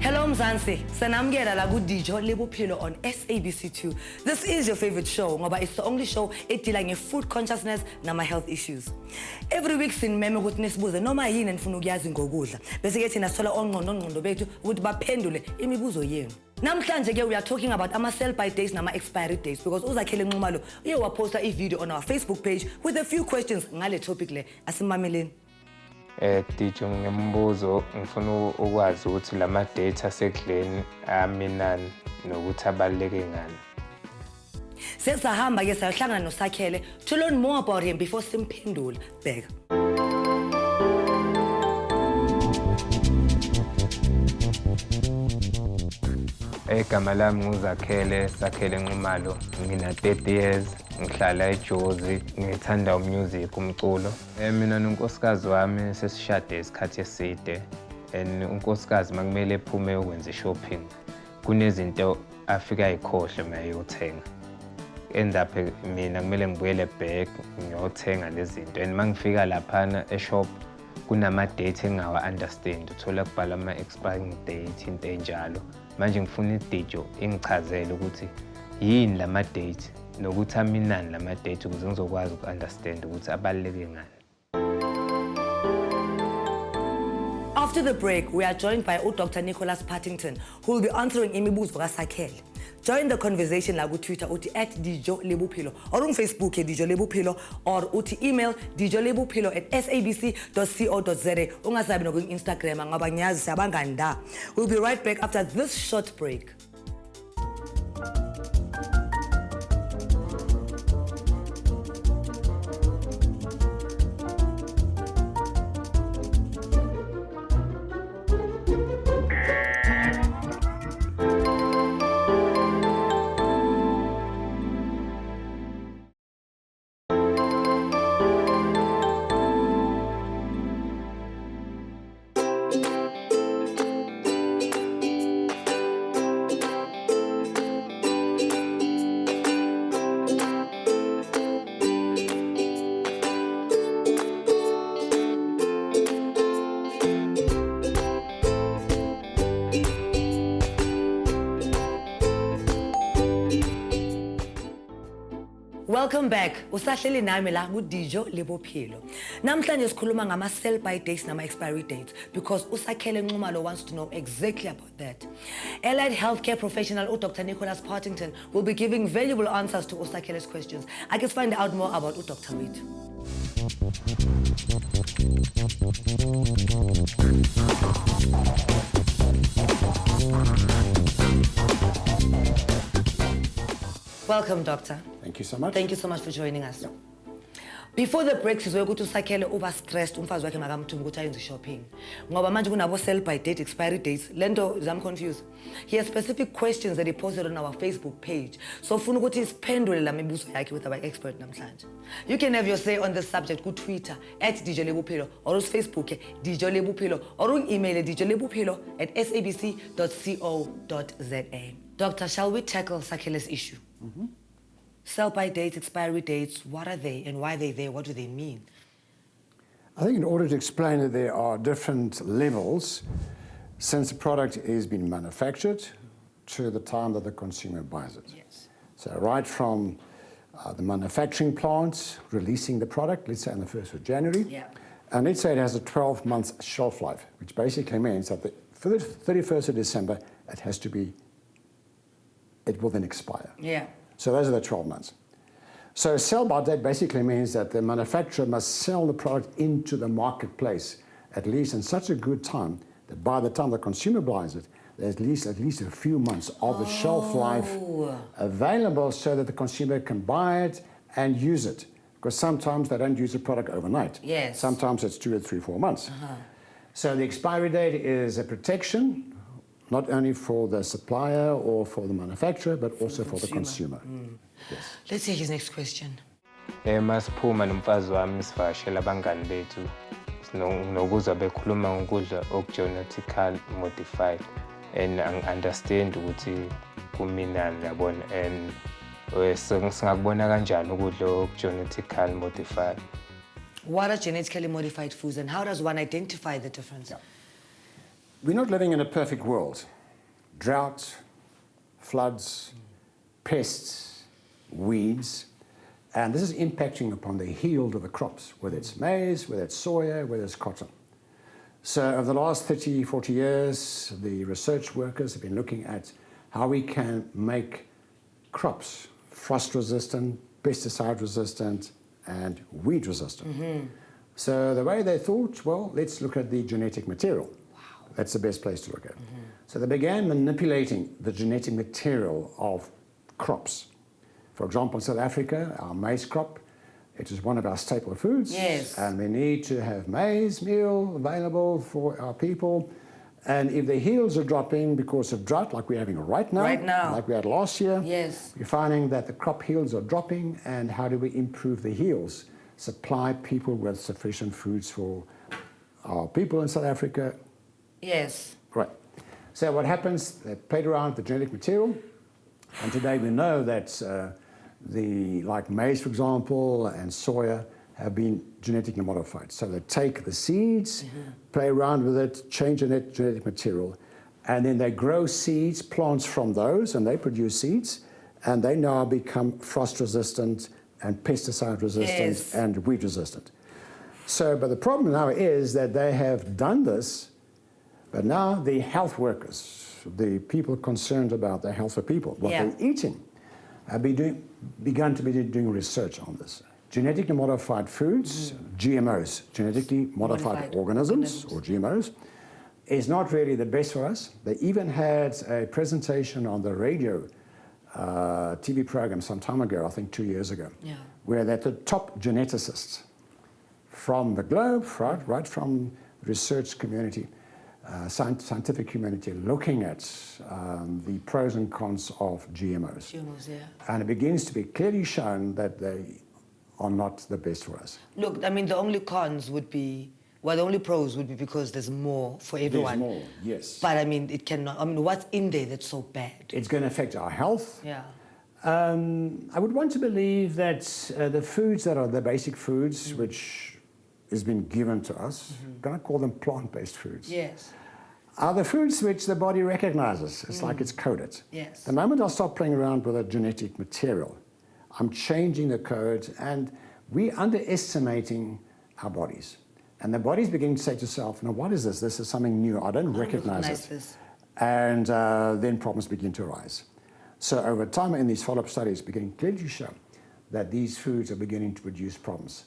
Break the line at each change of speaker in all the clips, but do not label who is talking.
Hello Mzansi, sanamukela la Dijo Le Bophelo on SABC2. This is your favorite show, ngoba it's the only show dealing with food consciousness nama health issues. Every week sinimeme ukuthi nisibuze noma yini enifuna ukuyazi ngokudla. Bese ke thina sithola ongqondo bethu ukuthi baphendule imibuzo yenu. Namhlanje ke we are talking about ama sell by dates nama expiry dates because uZakhele Nxumalo uye waposta a video on our Facebook page with a few questions ngale topic le. Asimameleni.
Dijo ngembuzo ngifuna ukwazi ukuthi lama data sekudleni aminani nokuthi abaluleke ngani.
Sesahamba ke sahlangana noSakhele to learn more about him before simphendula. Bheka.
Igama lami nguZakhele Nxumalo, ngina 30 years, ngihlala eJozi, ngithanda umusic umculo. Mina nonkosikazi wami sesishade isikhathi eside, and unkosikazi makumele ephume ukwenza shopping. Kunezinto afika ayikhohle mayeyothenga. End up mina kumele ngibuyele back ngiyothenga lezi zinto, and mangifika laphana eshop kunama date engawa understand, uthola kubhala ama expiring date into enjalo. Manje ngifuna iDijo ingichazele ukuthi yini lama date nokuthi aminani lama date ukuze ngizokwazi ukunderstand ukuthi abaluleke ngani.
After the break, we are joined by Dr. Nicholas Partington, who will be answering imibuzo kaSakhele. Join the conversation la Twitter @Dijo Le Bophelo or on Facebook Dijo Le Bophelo or email dijolebophelo@sabc.co.za. Ungasabi no Instagram ngoba ngiyazi sabangani da. We'll be right back after this short break. Welcome back. Usahleli nami la Dijo Le Bophelo. Namhlanje sikhuluma ngama sell by dates nama expiry dates because uSakhele Nxumalo wants to know exactly about that. Allied healthcare professional Dr. Nicholas Partington will be giving valuable answers to Sakhele's questions. I can find out more about Dr. Wit. Welcome, Doctor.
Thank you so much.
Thank you so much for joining us.
Yeah.
Before the break, sizwe ukuthi uSakhele uba stressed umfazi wakhe makamthumi ukuthi ayenze shopping. Ngoba manje kunabo sell by date, expiry dates. Lento I'm confused. He has specific questions that he posted on our Facebook page. So ufuna ukuthi siphendule la mibuzo yakhe with our expert namhlanje. You can have your say on this subject ku Twitter @Dijo Le Bophelo or on Facebook Dijo Le Bophelo or on email dijolebophelo@sabc.co.za. Doctor, shall we tackle Sakhele's issue? Sell by dates, expiry dates, what are they and why are they there? What do they mean?
I think in order to explain that there are different levels since the product is being manufactured to the time that the consumer buys it.
Yes.
So right from the manufacturing plant releasing the product, let's say on the 1st of January,
Yeah.
and let's say it has a 12-month shelf life, which basically means that for the 31st of December, it will then expire.
Yeah.
So those are the 12 months. So sell by date basically means that the manufacturer must sell the product into the marketplace at least in such a good time that by the time the consumer buys it, there's at least a few months of the shelf life available so that the consumer can buy it and use it. Because sometimes they don't use the product overnight.
Yes.
Sometimes it's 2 or 3, 4 months. So the expiry date is a protection not only for the supplier or for the manufacturer, but also for the consumer. Yes.
Let's take his next question.
Masiphuma nomfazi wami sivashela abangani bethu nokuzwa bekhuluma ngokudla genetically modified, and understand ukuthi kuminani yabona, and singakubona kanjani ukudla genetically modified.
What are genetically modified foods and how does one identify the difference?
Yeah. we're not living in a perfect world. Drought, floods, pests, weeds, and this is impacting upon the yield of the crops, whether it's maize, whether it's soya, whether it's cotton. So over the last 30, 40 years, the research workers have been looking at how we can make crops frost-resistant, pesticide-resistant, and weed-resistant. So the way they thought, well, let's look at the genetic material.
Wow.
That's the best place to look at. So they began manipulating the genetic material of crops. For example, in South Africa, our maize crop, it is one of our staple foods.
Yes.
And we need to have maize meal available for our people. And if the yields are dropping because of drought, like we're having right now, like we had last year,
yes,
we're finding that the crop yields are dropping. And how do we improve the yields? Supply people with sufficient foods for our people in South Africa.
yes.
Right. So what happens, they played around with the genetic material, and today we know that like maize, for example, and soya have been genetically modified. So they take the seeds, play around with it, change the genetic material, and then they grow seeds, plants from those, and they produce seeds, and they now become frost-resistant and pesticide-resistant
Yes.
and weed-resistant. So, but the problem now is that they have done this, but now the health workers, the people concerned about the health of people, what
Yeah.
they're eating, have begun to be doing research on this. Genetically modified foods, GMOs, genetically modified organisms, or GMOs, is not really the best for us. They even had a presentation on the radio TV program some time ago, I think 2 years ago, where they're the top geneticists from the globe, right from the research community, scientific community, looking at the pros and cons of GMOs.
GMOs, yeah.
And it begins to be clearly shown that they are not the best for us.
Look, I mean, the only cons would be, well, the only pros would be because there's more for everyone.
There's more, yes.
But I mean, it cannot, I mean, what's in there that's so bad?
It's going to affect our health.
Yeah.
I would want to believe that the foods that are the basic foods, which has been given to us, I'm going to call them plant-based foods,
Yes.
are the foods which the body recognizes. It's like it's coded.
Yes.
The moment I start playing around with a genetic material, I'm changing the code, and we're underestimating our bodies. And the body's beginning to say to itself, now what is this? This is something new. I don't recognize it.
This.
And then problems begin to arise. So over time in these follow-up studies, beginning clearly to show that these foods are beginning to produce problems,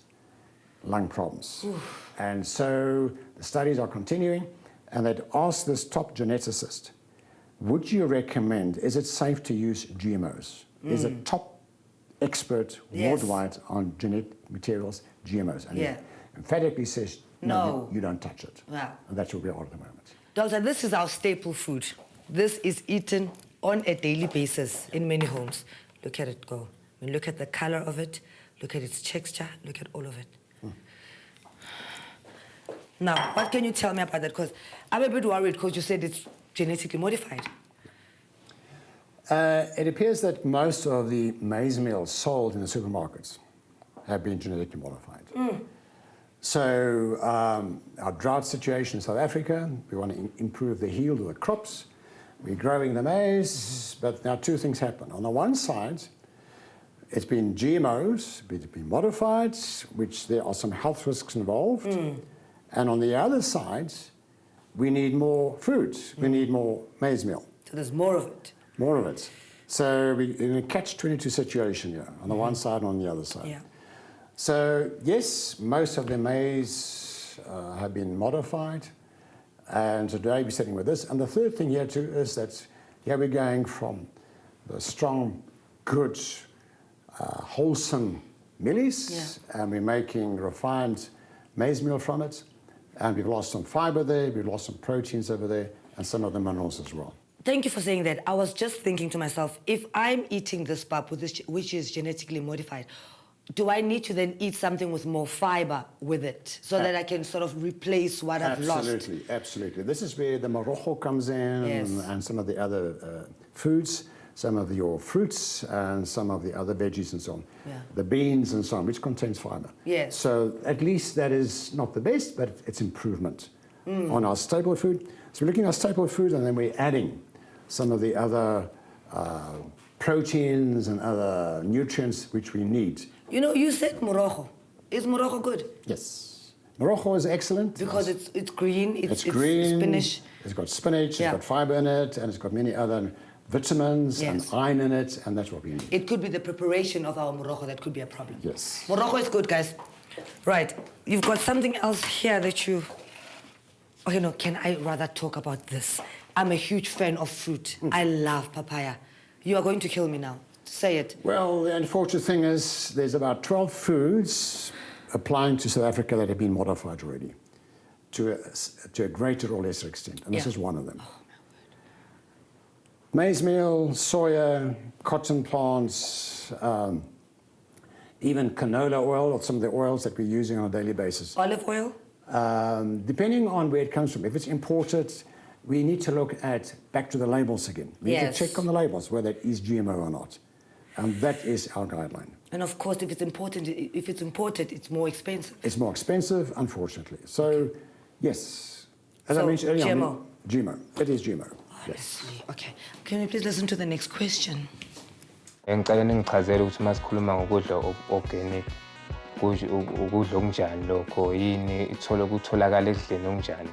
lung problems.
Oof.
And so the studies are continuing, and they'd asked this top geneticist, would you recommend, is it safe to use GMOs? Is a top expert worldwide on genetic materials, GMOs? And he emphatically says, no, you don't touch it.
Wow.
And that's where we are at the moment.
Doctor, this is our staple food. This is eaten on a daily basis in many homes. Look at it go. I mean, look at the color of it. Look at its texture. Look at all of it. Now, what can you tell me about that? Because I'm a bit worried because you said it's genetically modified.
It appears that most of the maize meal sold in the supermarkets have been genetically modified. So our drought situation in South Africa, we want to improve the yield of the crops. We're growing the maize, but now two things happen. On the one side, it's been GMOs, it's been modified, which there are some health risks involved. And on the other side, we need more food. We need more maize meal.
So there's more of it.
More of it. So we're in a catch-22 situation here, on the one side and on the other side.
Yeah.
So yes, most of the maize have been modified, and today we're sitting with this. And the third thing here too is that here we're going from the strong, good, wholesome millies, and we're making refined maize meal from it, and we've lost some fiber there, we've lost some proteins over there, and some of the minerals as well.
Thank you for saying that. I was just thinking to myself, if I'm eating this pap, which is genetically modified, do I need to then eat something with more fiber with it so that I can sort of replace what I've lost?
Absolutely, absolutely. This is where the marrojo comes in, and some of the other foods, some of your fruits, and some of the other veggies and so on. The beans and so on, which contains fiber.
Yes.
So at least that is not the best, but it's improvement on our staple food. So we're looking at staple food, and then we're adding some of the other proteins and other nutrients which we need.
You know, you said morogo. Is morogo good?
Yes. Morogo is excellent.
Because it's green, it's
green,
spinach.
it's got spinach,
Yeah.
it's got fiber in it, and it's got many other vitamins and iron in it, and that's what we need.
It could be the preparation of our morogo that could be a problem.
Yes.
Morogo is good, guys. Right, you've got something else here that you... Okay, no, can I rather talk about this? I'm a huge fan of fruit. I love papaya. You are going to kill me now. Say it.
Well, the unfortunate thing is there's about 12 foods applying to South Africa that have been modified already to a greater or lesser extent, and this is one of them.
Oh,
Maize meal, soya, cotton plants, even canola oil, or some of the oils that we're using on a daily basis.
Olive oil?
Depending on where it comes from. If it's imported, we need to look at back to the labels again. We need to check on the labels whether it is GMO or not. And that is our guideline.
And of course, if it's imported, it's more expensive.
It's more expensive, unfortunately. So, yes. As I mentioned earlier,
GMO.
GMO. It is GMO. Yes.
Honestly. Okay. Can we please listen to the next question?
Ngicela ningichazele ukuthi masikhuluma ngokudla organic ukudla okunjani lokho yini kutholakala ekudleni okunjani.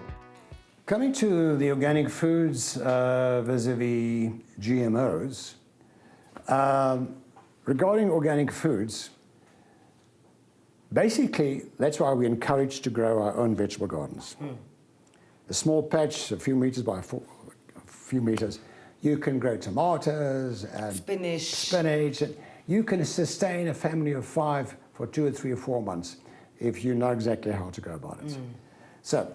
Coming to the organic foods vis-a-vis GMOs, regarding organic foods, basically that's why we're encouraged to grow our own vegetable gardens. A small patch, a few meters by a few meters, you can grow tomatoes and spinach. And you can sustain a family of 5 for 2 or 3 or 4 months if you know exactly how to go about it. So,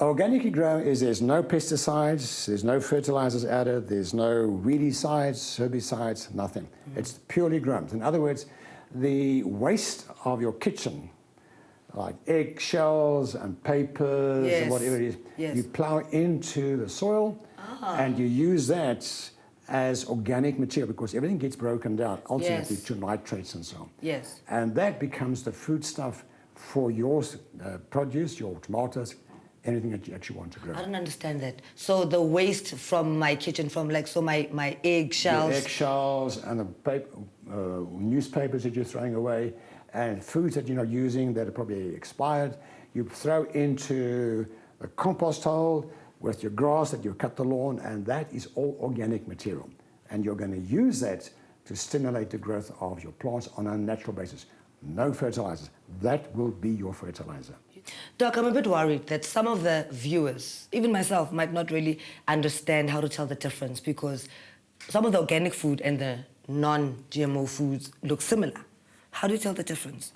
organically grown is there's no pesticides, there's no fertilizers added, there's no weedicides, herbicides, nothing. It's purely grown. In other words, the waste of your kitchen, like egg shells and papers and whatever it is, you plow into the soil and you use that as organic material because everything gets broken down ultimately to nitrates and so on.
Yes.
And that becomes the food stuff for your produce, your tomatoes, anything that you actually want to grow.
I don't understand that. So the waste from my kitchen, from my egg shells.
The egg shells and the paper, newspapers that you're throwing away, and foods that you're not using that are probably expired, you throw into a compost hole with your grass that you cut the lawn, and that is all organic material. And you're going to use that to stimulate the growth of your plants on a natural basis. No fertilizers. That will be your fertilizer.
Doc, I'm a bit worried that some of the viewers, even myself, might not really understand how to tell the difference because some of the organic food and the non-GMO foods look similar. How do you tell the difference?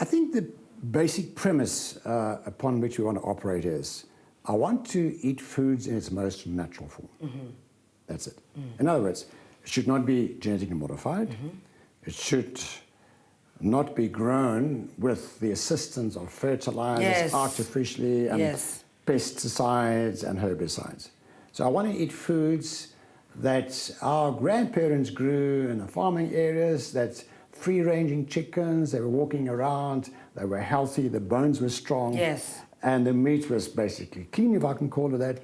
I think the basic premise upon which we want to operate is, I want to eat foods in its most natural form. That's it. In other words, it should not be genetically modified. It should not be grown with the assistance of fertilizers artificially and pesticides and herbicides. So I want to eat foods that our grandparents grew in the farming areas, that free-ranging chickens, they were walking around, they were healthy, the bones were strong, and the meat was basically clean, if I can call it that,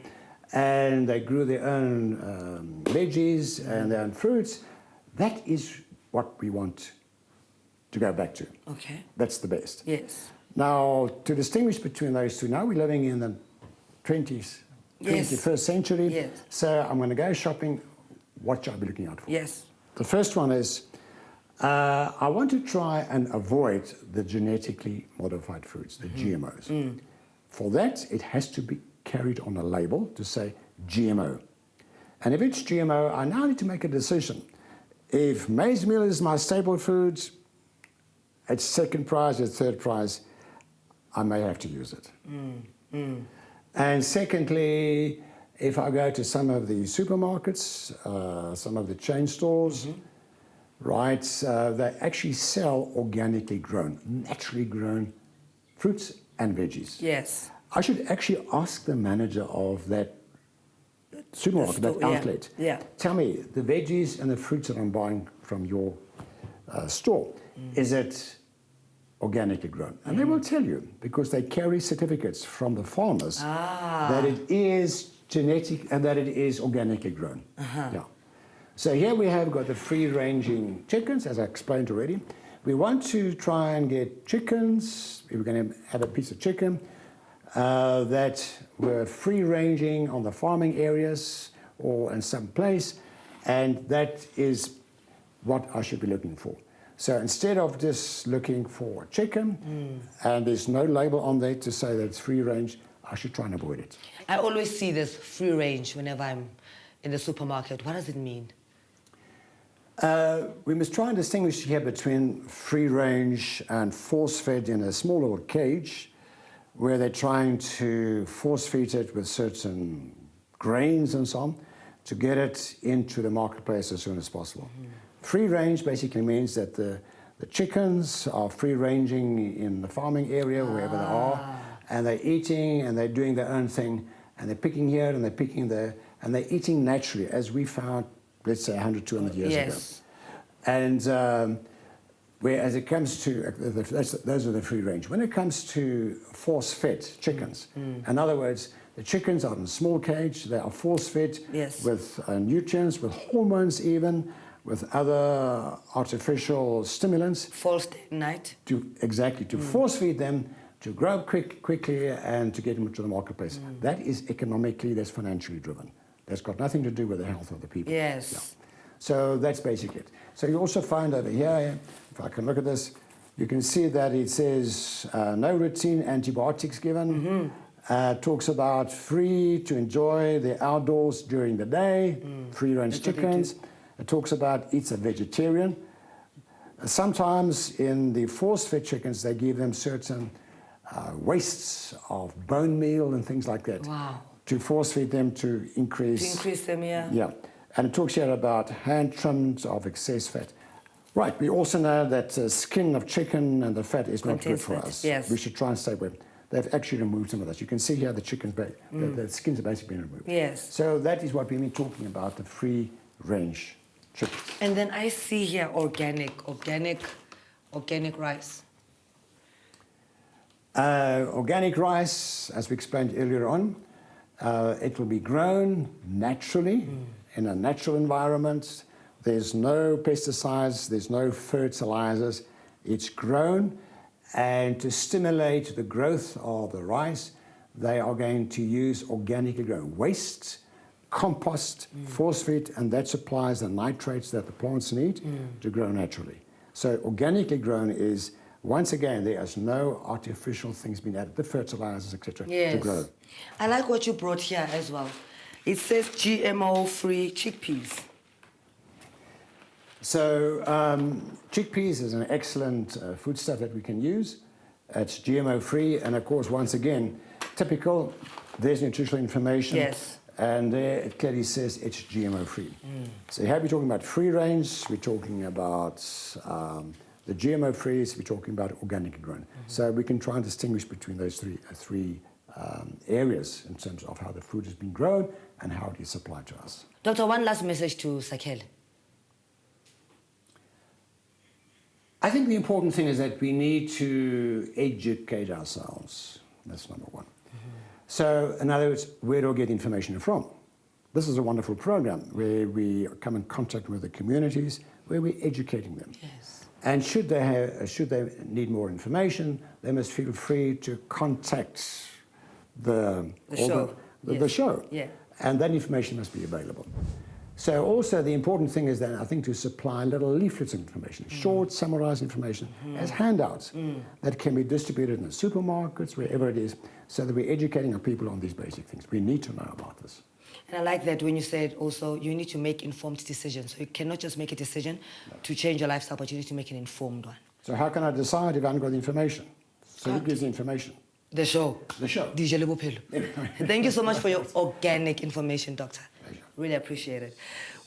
and they grew their own veggies and their own fruits. That is what we want to go back to.
Okay.
That's the best.
Yes.
Now, to distinguish between those two, now we're living in the 21st century, so I'm going to go shopping. What should I be looking out for?
Yes.
The first one is, I want to try and avoid the genetically modified foods, the GMOs. For that, it has to be carried on a label to say GMO. And if it's GMO, I now need to make a decision. If maize meal is my staple food, it's second prize or third prize, I may have to use it. And secondly, if I go to some of the supermarkets, some of the chain stores, right, they actually sell organically grown, naturally grown fruits and veggies.
Yes.
I should actually ask the manager of that supermarket, that outlet, tell me, the veggies and the fruits that I'm buying from your store, is it organically grown. And they will tell you, because they carry certificates from the farmers that it is genetic and that it is organically grown. Yeah. So here we have got the free-ranging chickens, as I explained already. We want to try and get chickens, if we're going to have a piece of chicken, that were free-ranging on the farming areas or in some place, and that is what I should be looking for. So instead of just looking for a chicken, and there's no label on there to say that it's free-range, I should try and avoid it.
I always see this free range whenever I'm in the supermarket. What does it mean?
We must try and distinguish here between free range and force fed in a small little cage where they're trying to force feed it with certain grains and so on to get it into the marketplace as soon as possible. Free range basically means that the chickens are free ranging in the farming area, wherever they are, and they're eating and they're doing their own thing, and they're picking here and they're picking there, and they're eating naturally, as we found, let's say 100, 200 years ago. And whereas it comes to, those are the free range. When it comes to force-fed chickens, in other words, the chickens are in a small cage, they are force-fed with nutrients, with hormones even, with other artificial stimulants.
False night.
To force-feed them, to grow up quickly and to get them to the marketplace. That is economically, that's financially driven. That's got nothing to do with the health of the people.
Yes.
Yeah. So that's basically it. So you also find over here, if I can look at this, you can see that it says no routine antibiotics given. Talks about free to enjoy the outdoors during the day, free-range chickens. It talks about eats a vegetarian. Sometimes in the force-fed chickens, they give them certain wastes of bone meal and things like that.
Wow.
To force-feed them to increase...
To increase them, yeah.
Yeah. And it talks here about hand trims of excess fat. Right, we also know that the skin of chicken and the fat is not good for us.
Yes.
We should try and stay away. They've actually removed some of this. You can see here the chicken's the skins are basically been removed.
Yes.
So that is what we've been talking about, the free-range chickens.
And then I see here organic rice.
Organic rice, as we explained earlier on, it will be grown naturally in a natural environment. There's no pesticides, there's no fertilizers. It's grown, and to stimulate the growth of the rice, they are going to use organically grown waste, compost, force feed, and that supplies the nitrates that the plants need to grow naturally. So organically grown is, once again, there is no artificial things being added, the fertilizers, etc., to grow.
I like what you brought here as well. It says GMO-free chickpeas. So
chickpeas is an excellent foodstuff that we can use. It's GMO-free, and of course, once again, typical, there's nutritional information.
Yes.
And there it clearly says it's GMO-free. So here we're talking about free range, we're talking about the GMO-frees, we're talking about organic grown. So we can try and distinguish between those three areas in terms of how the food has been grown and how it is supplied to us.
Doctor, one last message to Sakhele.
I think the important thing is that we need to educate ourselves. That's number one. So, in other words, where do I get information from? This is a wonderful program where we come in contact with the communities, where we're educating them.
Yes.
And should they need more information, they must feel free to contact the show.
Yeah.
And that information must be available. So also the important thing is that I think to supply little leaflets of information, short summarized information as handouts that can be distributed in the supermarkets, wherever it is, so that we're educating our people on these basic things. We need to know about this.
And I like that when you said also you need to make informed decisions. So you cannot just make a decision to change your lifestyle, but you need to make an informed one.
So how can I decide if I haven't got the information? So who gives the information?
The show.
The show.
Dijo Le Bophelo. Thank you so much for your organic information, Doctor.
Pleasure.
Really appreciate it.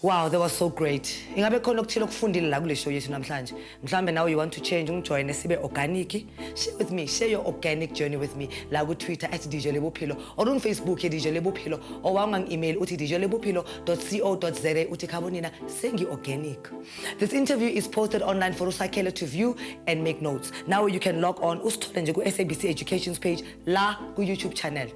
Wow, that was so great. Ingabe khona okuthile okufundile la kule show yethu namhlanje. Mhlambe now you want to change ungijoin sibe organic. Share with me, share your organic journey with me la ku Twitter @Dijo Le Bophelo or on Facebook Dijo Le Bophelo or wanga email uthi dijolebophelo.co.za uthi khabonina sengi organic. This interview is posted online for Sakhele to view and make notes. Now you can log on usithole nje ku SABC Education's page la ku YouTube channel.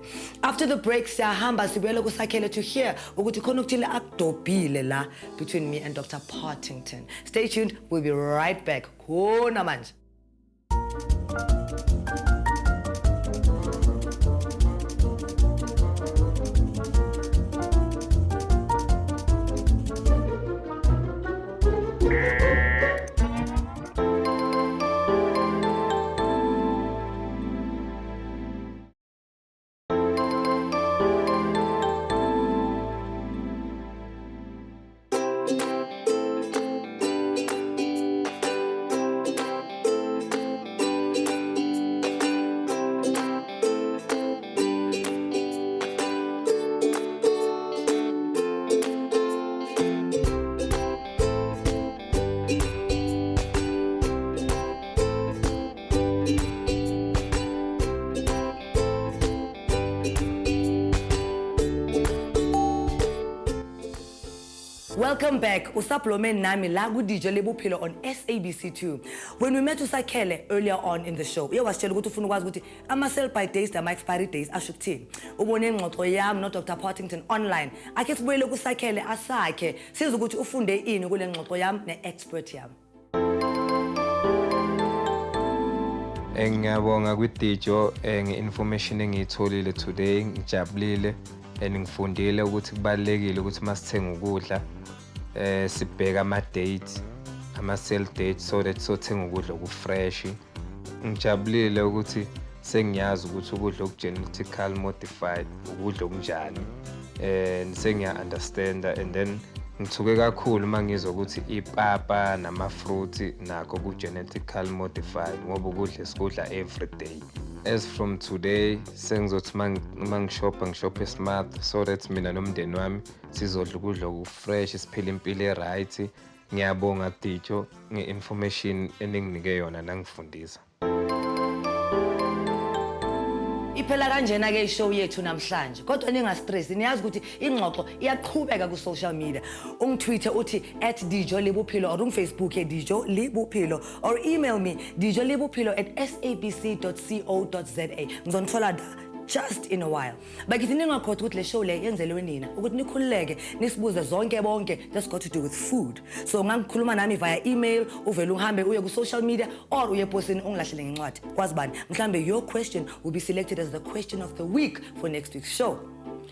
After the break siyahamba sibuyele ku Sakhele to hear ukuthi khona okuthile akudobhile la between me and Dr. Partington. Stay tuned, we'll be right back. Khona manje. Welcome back. Usaplome nami la ku Dijo Le Bophelo on SABC2. When we met Sakhele earlier on in the show, wasitshela ukuthi ufuna ukwazi ukuthi ama sell by days ama expiry days asho ukuthini. Ubone ingxoxo yami no Dr. Partington online. Ake sibuyele ku Sakhele asakhe siza ukuthi ufunde ini kule ngxoxo yami ne-expert yami.
Ngiyabonga kwiDijo nge-information engiyitholile today, ngijabulile and ngifundile ukuthi kubalekile ukuthi masithenga ukudla sibheka ama-dates, ama-sell dates so that sothenga ukudla okufresh. Ngijabulile ukuthi sengiyazi ukuthi ukudla oku-genetically modified ukudla okunjani sengiya-understanda and then ngithuke kakhulu uma ngizwa ukuthi ipapa nama-fruit nakho ku-genetically modified ngoba ukudla esikudla everyday. As from today sengizothi uma ngishophe smart so that mina nomndeni wami sizodla ukudla okufresh siphile impilo e-right. Ngiyabonga Dijo nge-information eninginike yona nangifundisa.
Iphela kanjena ke ishow yethu namhlanje. Kodwa ningastress, niyazi ukuthi ingxoxo iyaqhubeka ku social media. Ungitweete uthi @Dijo Le Bophelo or ungFacebook Dijo Le Bophelo or email me dijolebophelo@sabc.co.za. Ngizonithola just in a while. Bakithi ningakhothi ukuthi le show le yenzelwe nina ukuthi nikhululeke nisibuze zonke bonke that's got to do with food. So ngangikhuluma nami via email, uvela uhambe uye ku social media or uye postini ungilahlele ngencwadi. Kwazi bani, mhlambe your question will be selected as the question of the week for next week's show.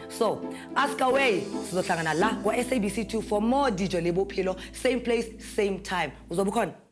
So, ask away. Sizohlangana la kwa SABC2 for more Dijo Le Bophelo, same place, same time. Uzobukhona?